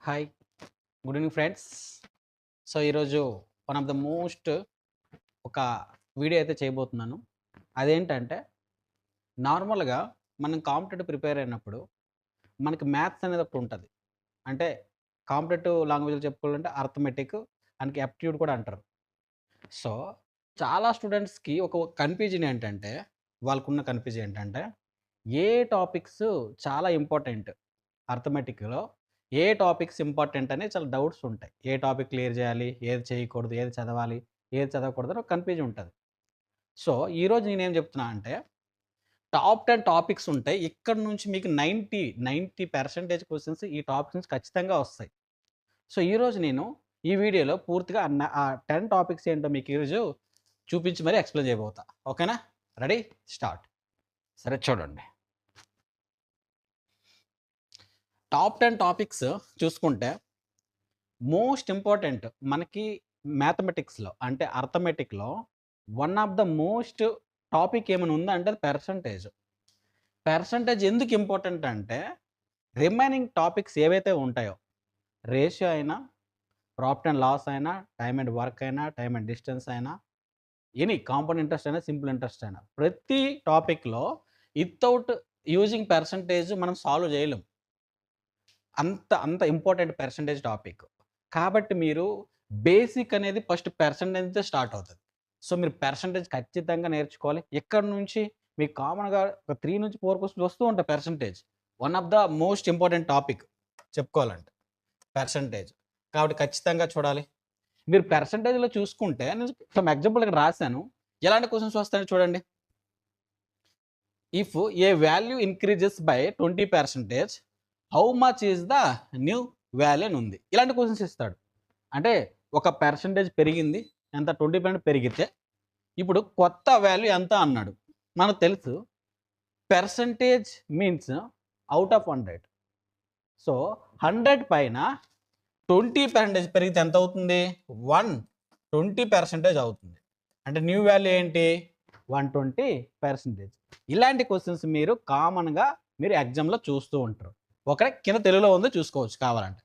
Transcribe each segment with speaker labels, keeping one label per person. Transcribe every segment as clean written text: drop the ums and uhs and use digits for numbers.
Speaker 1: Hi. Good evening friends. So, ఈరోజు one of the most ఒక video అయితే చేయబోతున్నాను. అదేంటంటే, నార్మల్‌గా మనం కాంపిటేటివ్ ప్రిపేర్ అయినప్పుడు, మనకి మ్యాథ్స్ అనేది ఒకటుంటది. అంటే, కాంపిటేటివ్ లాంగ్వేజ్‌లో చెప్పుకోవాలంటే అర్థమెటిక్ అండ్ యాప్టిట్యూడ్ కూడా అంటారు. సో, చాలా స్టూడెంట్స్‌కి ఒక కన్‌ఫ్యూజన్ ఏంటంటే, వాళ్ళకున్న కన్‌ఫ్యూజన్ ఏంటంటే, ఏ టాపిక్స్ చాలా ఇంపార్టెంట్ అర్థమెటిక్‌లో ఏ టాపిక్స్ ఇంపార్టెంట్ అని చాలా డౌట్స్ ఉంటాయి. ఏ టాపిక్ క్లియర్ చేయాలి? ఏది చేయకూడదు? ఏది చదవాలి? ఏది చదవకూడదు? అని ఒక కన్‌ఫ్యూజన్ ఉంటది. సో, ఈరోజు నేనేం చెప్తున్నా అంటే టాప్ 10 టాపిక్స్ ఉంటాయి. ఇక్కడ నుంచి మీకు 90% క్వెషన్స్ ఈ టాపిక్స్ నుంచి ఖచ్చితంగా వస్తాయి. సో, ఈరోజు నేను ఈ వీడియోలో పూర్తిగా ఆ 10 టాపిక్స్ ఏంటో మీకు ఈరోజు చూపించి మరి ఎక్స్‌ప్లెయిన్ చేయబోతా. ఓకేనా? రెడీ? స్టార్ట్. సరే చూడండి. టాప్ 10 టాపిక్స్ చూసుకుంటే మోస్ట్ ఇంపార్టెంట్ మనకి మ్యాథమెటిక్స్‌లో అంటే అర్థమెటిక్‌లో one of the most topic ఏమైనా ఉందంటే అది పెర్సెంటేజ్. పెర్సెంటేజ్ ఎందుకు ఇంపార్టెంట్ అంటే రిమైనింగ్ టాపిక్స్ ఏవైతే ఉంటాయో రేషియో అయినా, ప్రాఫిట్ అండ్ లాస్ అయినా, టైమ్ అండ్ వర్క్ అయినా, టైమ్ అండ్ డిస్టెన్స్ అయినా, ఎనీ కాంపౌండ్ ఇంట్రెస్ట్ అయినా, సింపుల్ ఇంట్రెస్ట్ అయినా ప్రతి టాపిక్‌లో వితౌట్ యూజింగ్ పెర్సెంటేజ్ మనం సాల్వ్ చేయలేం. అంత అంత ఇంపార్టెంట్ పెర్సెంటేజ్ టాపిక్. కాబట్టి మీరు బేసిక్ అనేది ఫస్ట్ పెర్సెంటేజ్‌తో స్టార్ట్ అవుతది. సో, మీరు పెర్సెంటేజ్ ఖచ్చితంగా నేర్చుకోవాలి. ఎక్కడి నుంచి మీకు కామన్‌గా ఒక 3-4 క్వెషన్స్ వస్తూ ఉంటాయి percentage. One of the most important topic చెప్పుకోవాలంటే పెర్సెంటేజ్. కాబట్టి ఖచ్చితంగా చూడాలి. మీరు పెర్సెంటేజ్‌లో చూసుకుంటే నేను సమ్ ఎగ్జాంపుల్ ఇక్కడ రాసాను. ఎలాంటి క్వెషన్స్ వస్తాయో చూడండి. If A value increases by 20% how much is the new value అని ఉంది. ఇలాంటి క్వెషన్స్ ఇస్తాడు. అంటే ఒక పర్సెంటేజ్ పెరిగింది. ఎంత 20% పెరిగితే ఇప్పుడు కొత్త వాల్యూ ఎంత అన్నాడు. మనకు తెలుసు percentage means out of 100. So, 100 పైన 20% పెరిగితే ఎంత అవుతుంది? 120% అవుతుంది. అంటే న్యూ వాల్యూ ఏంటి? 120%. ఇలాంటి క్వెషన్స్ మీరు కామన్‌గా మీరు ఎగ్జామ్‌లో చూస్తూ ఉంటారు. ఓకే. కింద తెలుగులో ఉంది చూసుకోవచ్చు కావాలంటే.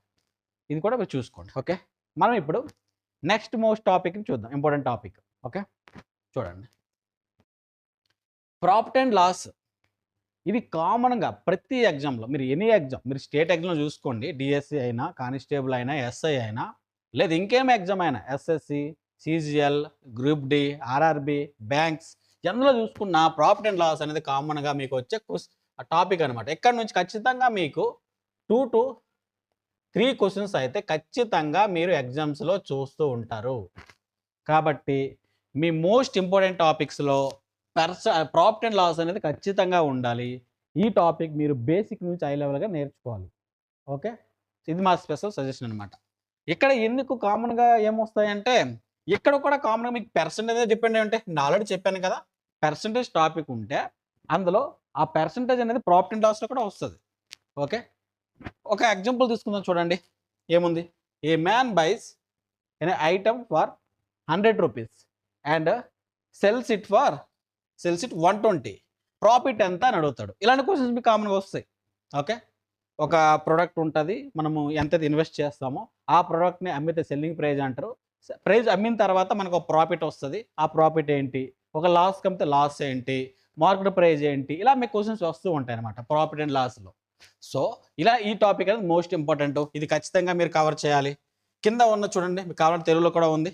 Speaker 1: ఇది కూడా మీరు చూసుకోండి. ఓకే. మనం ఇప్పుడు నెక్స్ట్ మోస్ట్ టాపిక్‌ని చూద్దాం. Important topic. ఓకే. చూడండి. Profit and loss. ఇది కామన్‌గా ప్రతి ఎగ్జామ్‌లో మీరు ఎనీ ఎగ్జామ్ మీరు స్టేట్ ఎగ్జామ్‌లో చూసుకోండి. డీఎస్సీ అయినా, కానిస్టేబుల్ అయినా, ఎస్ఐ అయినా లేదా ఇంకేం ఎగ్జామ్ అయినా SSC, CGL, group D, RRB, banks ఎందులో చూసుకున్నా ప్రాఫిట్ అండ్ లాస్ అనేది కామన్‌గా మీకు వచ్చే టాపిక్ అనమాట. ఇక్కడ నుంచి ఖచ్చితంగా మీకు 2-3 క్వెషన్స్ అయితే ఖచ్చితంగా మీరు ఎగ్జామ్స్‌లో చూస్తూ ఉంటారు. కాబట్టి మీ మోస్ట్ ఇంపార్టెంట్ టాపిక్స్‌లో ప్రాఫిట్ అండ్ లాస్ అనేది ఖచ్చితంగా ఉండాలి. ఈ టాపిక్ మీరు బేసిక్ నుంచి హై లెవెల్‌గా నేర్చుకోవాలి. ఓకే. ఇది మా స్పెషల్ సజెషన్ అనమాట. ఇక్కడ ఎందుకు కామన్‌గా ఏమొస్తాయంటే, ఇక్కడ కూడా కామన్‌గా మీకు పర్సెంటేజే డిపెండ్ అయి ఉంటాయి. నేను ఆల్రెడీ చెప్పాను కదా! పర్సెంటేజ్ టాపిక్ ఉంటే, అందులో ఆ పర్సెంటేజ్ అనేది ప్రాఫిట్ అండ్ లాస్‌లో కూడా వస్తది. ఓకే. ఒక ఎగ్జాంపుల్ తీసుకుందాం చూడండి. ఏముంది? A man buys an item for ₹100 and sells it for 120. Profit ఎంత అని అడుగుతాడు. ఇలాంటి క్వెషన్స్ మీకు కామన్‌గా వస్తాయి. ఓకే. ఒక ప్రొడక్ట్ ఉంటది. మనము ఎంతైతే ఇన్వెస్ట్ చేస్తామో, ఆ ప్రొడక్ట్‌ని అమ్మితే సెల్లింగ్ ప్రైస్ అంటారు. ప్రైస్ అమ్మిన తర్వాత మనకు ఒక ప్రాఫిట్ వస్తది. ఆ ప్రాఫిట్ ఏంటి? ఒక లాస్‌కి అమ్మితే లాస్ ఏంటి? మార్కెట్ ప్రైస్ ఏంటి? ఇలా మీకు క్వెషన్స్ వస్తూ ఉంటాయన్నమాట ప్రాఫిట్ అండ్ లాస్‌లో. సో, ఇలా ఈ టాపిక్ అనేది మోస్ట్ ఇంపార్టెంట్. ఇది ఖచ్చితంగా మీరు కవర్ చేయాలి. కింద ఉన్న చూడండి మీకు కావాలంటే తెలుగులో కూడా ఉంది.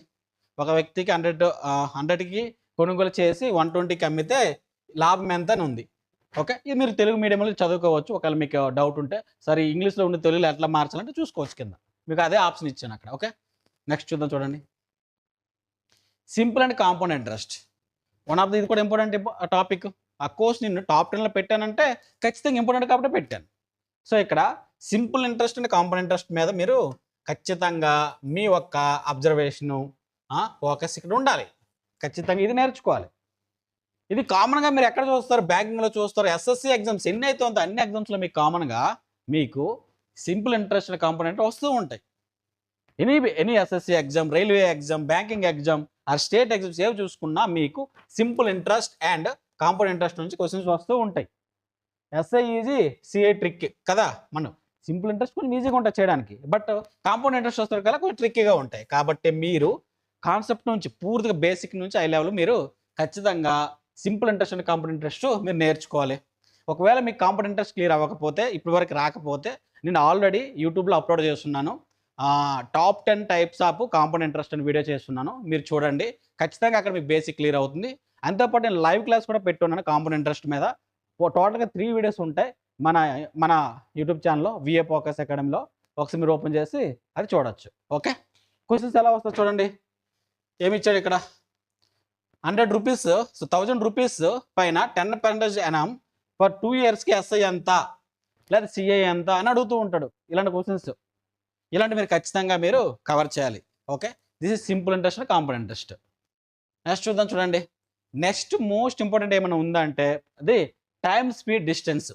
Speaker 1: ఒక వ్యక్తికి 100కి కొనుగోలు చేసి 120కి అమ్మితే లాభం ఎంత అని ఉంది. ఓకే. ఇది మీరు తెలుగు మీడియంలో చదువుకోవచ్చు. ఒకవేళ మీకు డౌట్ ఉంటే, సరే ఇంగ్లీష్‌లో ఉండి తెలుగులో ఎట్లా మార్చాలంటే చూసుకోవచ్చు కింద. మీకు అదే ఆప్షన్ ఇచ్చాను అక్కడ. ఓకే. నెక్స్ట్ చూద్దాం చూడండి. Simple and compound interest. One of the ఇది కూడా ఇంపార్టెంట్ టాపిక్. ఆ కోర్స్ నేను టాప్ 10లో పెట్టానంటే ఖచ్చితంగా ఇంపార్టెంట్ కాబట్టి పెట్టాను. సో, ఇక్కడ simple interest and compound interest మీద మీరు ఖచ్చితంగా మీ యొక్క అబ్జర్వేషను, ఫోకస్ ఇక్కడ ఉండాలి. ఖచ్చితంగా ఇది నేర్చుకోవాలి. ఇది కామన్‌గా మీరు ఎక్కడ చూస్తారు? బ్యాంకింగ్‌లో చూస్తారు. ఎస్ఎస్‌సి ఎగ్జామ్స్ ఎన్నైతే ఉందో అన్ని ఎగ్జామ్స్‌లో మీకు కామన్‌గా మీకు సింపుల్ ఇంట్రెస్ట్ కాంపోనెంట్ వస్తూ ఉంటాయి. Any SSC exam, railway exam, banking exam or state exams ఏవి చూసుకున్నా మీకు simple interest and compound interest నుంచి క్వెషన్స్ వస్తూ ఉంటాయి. ఎస్ఐ ఈజీ, సిఏ ట్రిక్ కదా! మనం సింపుల్ ఇంట్రెస్ట్ కొంచెం ఈజీగా ఉంటాయి చేయడానికి, బట్ కాంపౌండ్ ఇంట్రెస్ట్ వస్తారు కదా కొంచెం ట్రిక్కీగా ఉంటాయి. కాబట్టి మీరు కాన్సెప్ట్ నుంచి పూర్తిగా బేసిక్ నుంచి హై లెవెల్ మీరు ఖచ్చితంగా simple interest and compound interest మీరు నేర్చుకోవాలి. ఒకవేళ మీకు కాంపౌండ్ ఇంట్రెస్ట్ క్లియర్ అవ్వకపోతే, ఇప్పటి వరకు రాకపోతే, నేను ఆల్రెడీ యూట్యూబ్లో అప్లోడ్ చేస్తున్నాను. Top 10 types of compound interest అని వీడియో చేస్తున్నాను, మీరు చూడండి. ఖచ్చితంగా అక్కడ మీకు బేసిక్ క్లియర్ అవుతుంది. అంతేపాటు నేను లైవ్ క్లాస్ కూడా పెట్టున్నాను కాంపౌండ్ ఇంట్రెస్ట్ మీద. టోటల్గా 3 వీడియోస్ ఉంటాయి మన మన యూట్యూబ్ ఛానల్లో విఏ ఫోకస్ అకాడమీలో. ఒకసారి మీరు ఓపెన్ చేసి అది చూడొచ్చు. ఓకే, క్వశ్చన్స్ ఎలా వస్తాయి చూడండి. ఏమి ఇచ్చాడు ఇక్కడ, 100 రూపీస్, సో 1000 రూపీస్ పైన 10% ఎనామ్ ఫర్ 2 ఇయర్స్కి ఎస్ఐ ఎంత లేదా సిఐ ఎంత అని అడుగుతూ ఉంటాడు. ఇలాంటి క్వశ్చన్స్ ఇలాంటి మీరు ఖచ్చితంగా మీరు కవర్ చేయాలి. Okay, this is simple interest compound interest. Next చూద్దాం చూడండి. నెక్స్ట్ మోస్ట్ ఇంపార్టెంట్ ఏమైనా ఉందా అంటే అది టైమ్, స్పీడ్, డిస్టెన్స్.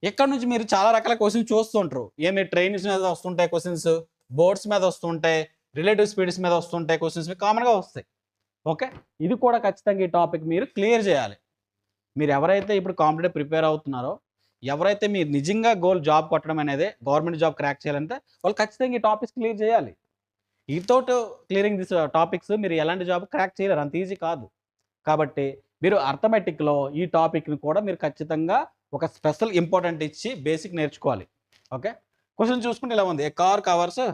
Speaker 1: ఇక్కడ నుంచి మీరు చాలా రకాల క్వశ్చన్స్ చూస్తూ ఉంటారు. ఏమి ట్రైన్స్ మీద వస్తుంటాయి క్వశ్చన్స్, బోర్డ్స్ మీద వస్తుంటాయి, రిలేటివ్ స్పీడ్స్ మీద వస్తుంటాయి క్వశ్చన్స్, మీకు కామన్గా వస్తాయి. ఓకే, ఇది కూడా ఖచ్చితంగా ఈ టాపిక్ మీరు క్లియర్ చేయాలి. మీరు ఎవరైతే ఇప్పుడు కాంపిటేటివ్ ప్రిపేర్ అవుతున్నారో, ఎవరైతే మీరు నిజంగా గోల్ జాబ్ కొట్టడం అనేది, గవర్నమెంట్ జాబ్ క్రాక్ చేయాలంటే వాళ్ళు ఖచ్చితంగా ఈ టాపిక్స్ క్లియర్ చేయాలి. వితౌట్ క్లియరింగ్ దిస్ టాపిక్స్ మీరు ఎలాంటి జాబ్ క్రాక్ చేయలేరు, అంత ఈజీ కాదు. కాబట్టి మీరు అర్థమెటిక్లో ఈ టాపిక్ని కూడా మీరు ఖచ్చితంగా ఒక స్పెషల్ ఇంపార్టెంట్ ఇచ్చి బేసిక్ నేర్చుకోవాలి. ఓకే, క్వశ్చన్ చూసుకుంటే ఇలా ఉంది. A car covers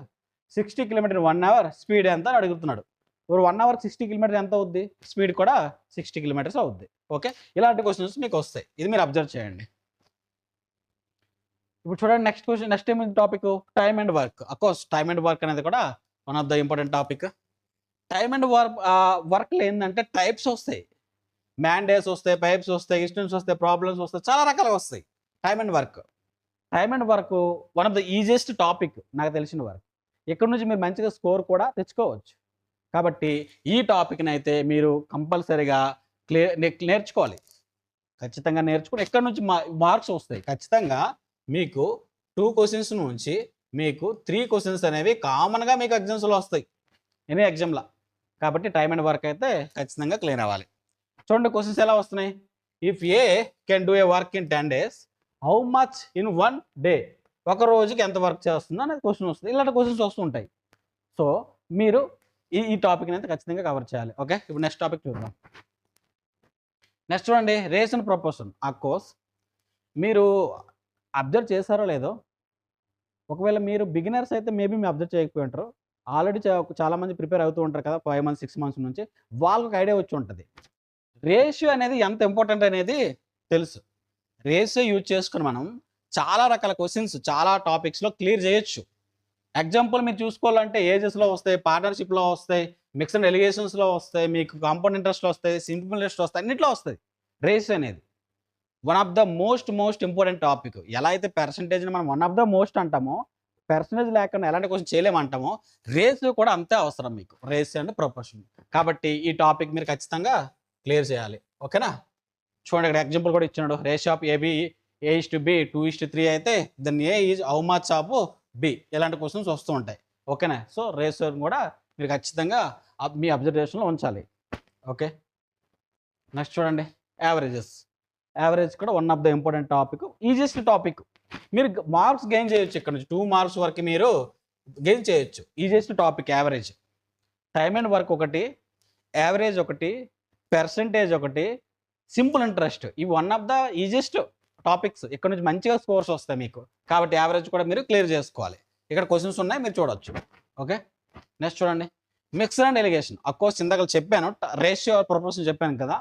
Speaker 1: 60 kilometre 1 hour, speed ఎంత అని అడుగుతున్నాడు. 1 అవర్ 60 కిలోమీటర్ ఎంత అవుద్ది, స్పీడ్ కూడా 60 కిలోమీటర్స్ అవుద్ది. ఓకే, ఇలాంటి క్వశ్చన్స్ మీకు వస్తాయి, ఇది మీరు అబ్జర్వ్ చేయండి. ఇప్పుడు చూడండి నెక్స్ట్ క్వశ్చన్. నెక్స్ట్ ఏమైంది topic, time and work. Of course time and work అనేది కూడా one of the important topic. Time and వర్క్లో ఏంటంటే టైప్స్ వస్తాయి, మ్యాండేస్ వస్తాయి, పైప్స్ వస్తాయి, ఇన్స్టెన్స్ వస్తాయి, ప్రాబ్లమ్స్ వస్తాయి, చాలా రకాలుగా వస్తాయి. Time and work one of the easiest topic నాకు తెలిసిన వరకు. ఇక్కడ నుంచి మీరు మంచిగా స్కోర్ కూడా తెచ్చుకోవచ్చు. కాబట్టి ఈ టాపిక్ని అయితే మీరు కంపల్సరీగా నేర్చుకోవాలి. ఖచ్చితంగా నేర్చుకుని ఎక్కడ నుంచి మార్క్స్ వస్తాయి. ఖచ్చితంగా మీకు 2 క్వశ్చన్స్ నుంచి మీకు 3 క్వశ్చన్స్ అనేవి కామన్గా మీకు ఎగ్జామ్స్లో వస్తాయి, ఎనీ ఎగ్జామ్లో. కాబట్టి టైమ్ అండ్ వర్క్ అయితే ఖచ్చితంగా క్లియర్ అవ్వాలి. చూడండి క్వశ్చన్స్ ఎలా వస్తున్నాయి. If A can do a work in 10 days, how much in 1 day? ఒక రోజుకి ఎంత వర్క్ చేస్తుందో అనేది క్వశ్చన్ వస్తుంది. ఇలాంటి క్వశ్చన్స్ వస్తుంటాయి. సో మీరు ఈ టాపిక్ని అయితే ఖచ్చితంగా కవర్ చేయాలి. ఓకే, ఇప్పుడు నెక్స్ట్ టాపిక్ చూద్దాం. నెక్స్ట్ చూడండి, రేస్ అండ్ ప్రపోర్షన్. అఫ్కోర్స్ మీరు అబ్జర్వ్ చేశారో లేదో, ఒకవేళ మీరు బిగినర్స్ అయితే మేబీ మీరు అబ్జర్వ్ చేయకపోయి ఉంటారు. ఆల్రెడీ చాలామంది ప్రిపేర్ అవుతూ ఉంటారు కదా 5 months 6 months నుంచి, వాళ్ళకి ఐడియా వచ్చి ఉంటుంది. రేషియో అనేది ఎంత ఇంపార్టెంట్ అనేది తెలుసు. రేషియో యూజ్ చేసుకుని మనం చాలా రకాల క్వశ్చన్స్ చాలా టాపిక్స్లో క్లియర్ చేయొచ్చు. ఎగ్జాంపుల్ మీరు చూసుకోవాలంటే ఏజెస్లో వస్తాయి, పార్ట్నర్షిప్లో వస్తాయి, మిక్స్డ్ ఎలిగేషన్స్లో వస్తాయి, మీకు కాంపౌండ్ ఇంట్రెస్ట్లో వస్తాయి, సింపుల్ ఇంట్రెస్ట్ వస్తాయి, అన్నింటిలో వస్తుంది. రేషియో అనేది one of the most important topic. ఎలా అయితే పర్సంటేజ్ని మనం వన్ ఆఫ్ ద మోస్ట్ అంటామో, పర్సంటేజ్ లేకుండా ఎలాంటి క్వశ్చన్ చేయలేమంటామో, రేషియో కూడా అంతే అవసరం మీకు, రేషియో అండ్ ప్రపోర్షన్. కాబట్టి ఈ టాపిక్ మీరు ఖచ్చితంగా క్లియర్ చేయాలి. ఓకేనా, చూడండి ఇక్కడ ఎగ్జాంపుల్ కూడా ఇచ్చినాడు. రేషియో ఆఫ్ ఏబి A/B 2:3 అయితే then A is how much of B. ఇలాంటి క్వశ్చన్స్ వస్తూ ఉంటాయి. ఓకేనా, సో రేషియోని కూడా మీరు ఖచ్చితంగా మీ అబ్జర్వేషన్లో ఉంచాలి. ఓకే, నెక్స్ట్ చూడండి యావరేజెస్. యావరేజ్ కూడా one of the important topic, easiest topic. మీరు మార్క్స్ గెయిన్ చేయొచ్చు, ఇక్కడ నుంచి 2 marks వరకు మీరు గెయిన్ చేయొచ్చు. Easiest topic average. Time and work ఒకటి, యావరేజ్ ఒకటి, పర్సంటేజ్ ఒకటి, సింపుల్ ఇంట్రెస్ట్. ఇవి one of the easiest topics. ఇక్కడ నుంచి మంచిగా స్కోర్స్ వస్తాయి మీకు. కాబట్టి యావరేజ్ కూడా మీరు క్లియర్ చేసుకోవాలి. ఇక్కడ క్వశ్చన్స్ ఉన్నాయి, మీరు చూడొచ్చు. ఓకే, నెక్స్ట్ చూడండి మిక్స్డ్ అండ్ ఎలిగేషన్. అఫ్కోర్స్ ఇందాక చెప్పాను, రేషియో ప్రపోర్షన్ చెప్పాను కదా.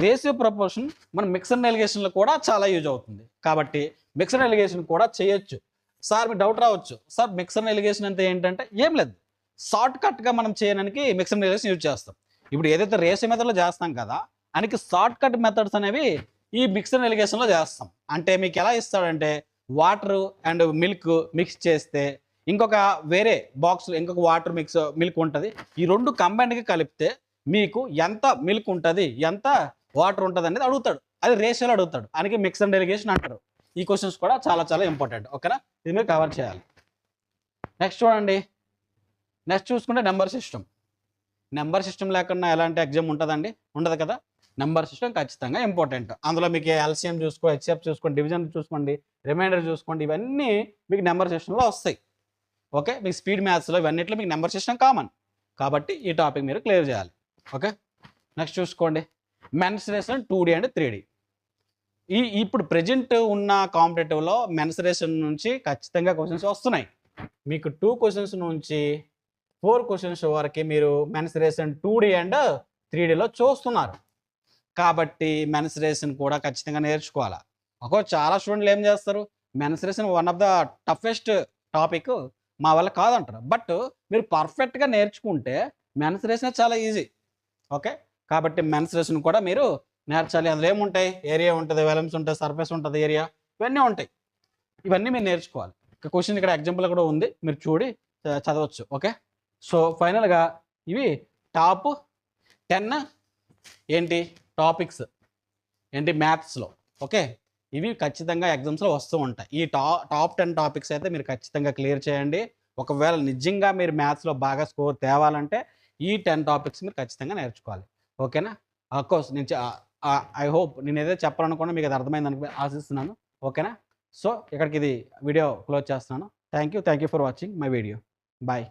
Speaker 1: రేషియో ప్రపోర్షన్ మన మిక్స్డ్ అండ్ ఎలిగేషన్లో కూడా చాలా యూజ్ అవుతుంది. కాబట్టి మిక్స్డ్ ఎలిగేషన్ కూడా చేయొచ్చు. సార్ మీకు డౌట్ రావచ్చు, సార్ మిక్స్డ్ ఎలిగేషన్ అంటే ఏంటంటే ఏం లేదు, షార్ట్ కట్గా మనం చేయడానికి మిక్స్డ్ ఎలిగేషన్ యూజ్ చేస్తాం. ఇప్పుడు ఏదైతే రేషియో మెథడ్లో చేస్తాం కదా, దానికి షార్ట్ కట్ మెథడ్స్ అనేవి ఈ మిక్స్డ్ ఎలిగేషన్లో చేస్తాం. అంటే మీకు ఎలా ఇస్తాడంటే, వాటర్ అండ్ మిల్క్ మిక్స్ చేస్తే ఇంకొక వేరే బాక్స్లో ఇంకొక వాటర్ మిల్క్ ఉంటుంది. ఈ 2 కంబైన్డ్గా కలిపితే మీకు ఎంత మిల్క్ ఉంటుంది, ఎంత వాటర్ ఉంటుంది అనేది అడుగుతాడు. అది రేషియోలో అడుగుతాడు. అందుకే మిక్స్డ్ ఎలిగేషన్ అంటారు. ఈ క్వశ్చన్స్ కూడా చాలా ఇంపార్టెంట్. ఓకేనా, ఇది మీరు కవర్ చేయాలి. నెక్స్ట్ చూడండి, నెక్స్ట్ చూసుకుంటే నెంబర్ సిస్టమ్. నెంబర్ సిస్టమ్ లేకుండా ఎలాంటి ఎగ్జామ్ ఉంటుందండి, ఉండదు కదా. నెంబర్ సిస్టమ్ ఖచ్చితంగా ఇంపార్టెంట్. అందులో మీకు ఎల్సీఎం చూసుకో, హెచ్ఎఫ్ చూసుకోండి, డివిజన్ చూసుకోండి, రిమైండర్ చూసుకోండి, ఇవన్నీ మీకు నెంబర్ సిస్టంలో వస్తాయి. ఓకే, మీకు స్పీడ్ మ్యాథ్స్లో ఇవన్నిట్లో మీకు నెంబర్ సిస్టమ్ కామన్. కాబట్టి ఈ టాపిక్ మీరు క్లియర్ చేయాలి. ఓకే, నెక్స్ట్ చూసుకోండి మెన్సురేషన్ 2D అండ్ 3D. ఇప్పుడు ప్రజెంట్ ఉన్న కాంపిటేటివ్లో మెన్సురేషన్ నుంచి ఖచ్చితంగా క్వశ్చన్స్ వస్తున్నాయి. మీకు 2 క్వశ్చన్స్ నుంచి 4 క్వశ్చన్స్ వరకు మీరు మెన్సురేషన్ 2D అండ్ 3Dలో చూస్తున్నారు. కాబట్టి మెన్సురేషన్ కూడా ఖచ్చితంగా నేర్చుకోవాలి. చాలా స్టూడెంట్లు ఏం చేస్తారు, mensuration one of the toughest topic, మా వల్ల కాదంటారు. బట్ మీరు పర్ఫెక్ట్గా నేర్చుకుంటే మెన్సురేషన్ చాలా ఈజీ. ఓకే, కాబట్టి మెన్సురేషన్ కూడా మీరు నేర్చాలి. అందులో ఏముంటాయి, ఏరియా ఉంటుంది, వెలమ్స్ ఉంటాయి, సర్ఫేస్ ఉంటుంది, ఏరియా, ఇవన్నీ ఉంటాయి. ఇవన్నీ మీరు నేర్చుకోవాలి. క్వశ్చన్ ఇక్కడ ఎగ్జాంపుల్ కూడా ఉంది, మీరు చూడి చదవచ్చు. ఓకే, సో ఫైనల్గా ఇవి టాప్ 10 ఏంటి టాపిక్స్ ఏంటి మ్యాథ్స్లో. ఓకే, ఇవి ఖచ్చితంగా ఎగ్జామ్స్లో వస్తూ ఉంటాయి. ఈ టాప్ 10 టాపిక్స్ అయితే మీరు ఖచ్చితంగా క్లియర్ చేయండి. ఒకవేళ నిజంగా మీరు మ్యాథ్స్లో బాగా స్కోర్ తేవాలంటే ఈ 10 టాపిక్స్ మీరు ఖచ్చితంగా నేర్చుకోవాలి. ఓకేనా? అఫ్కోర్స్ నేను ఐ హోప్ నేను ఏదైతే చెప్పాలనుకున్నా మీకు అది అర్థమైందని ఆశిస్తున్నాను. ఓకేనా? సో ఇక్కడికి ఇది వీడియో క్లోజ్ చేస్తున్నాను. Thank you for watching my video. Bye.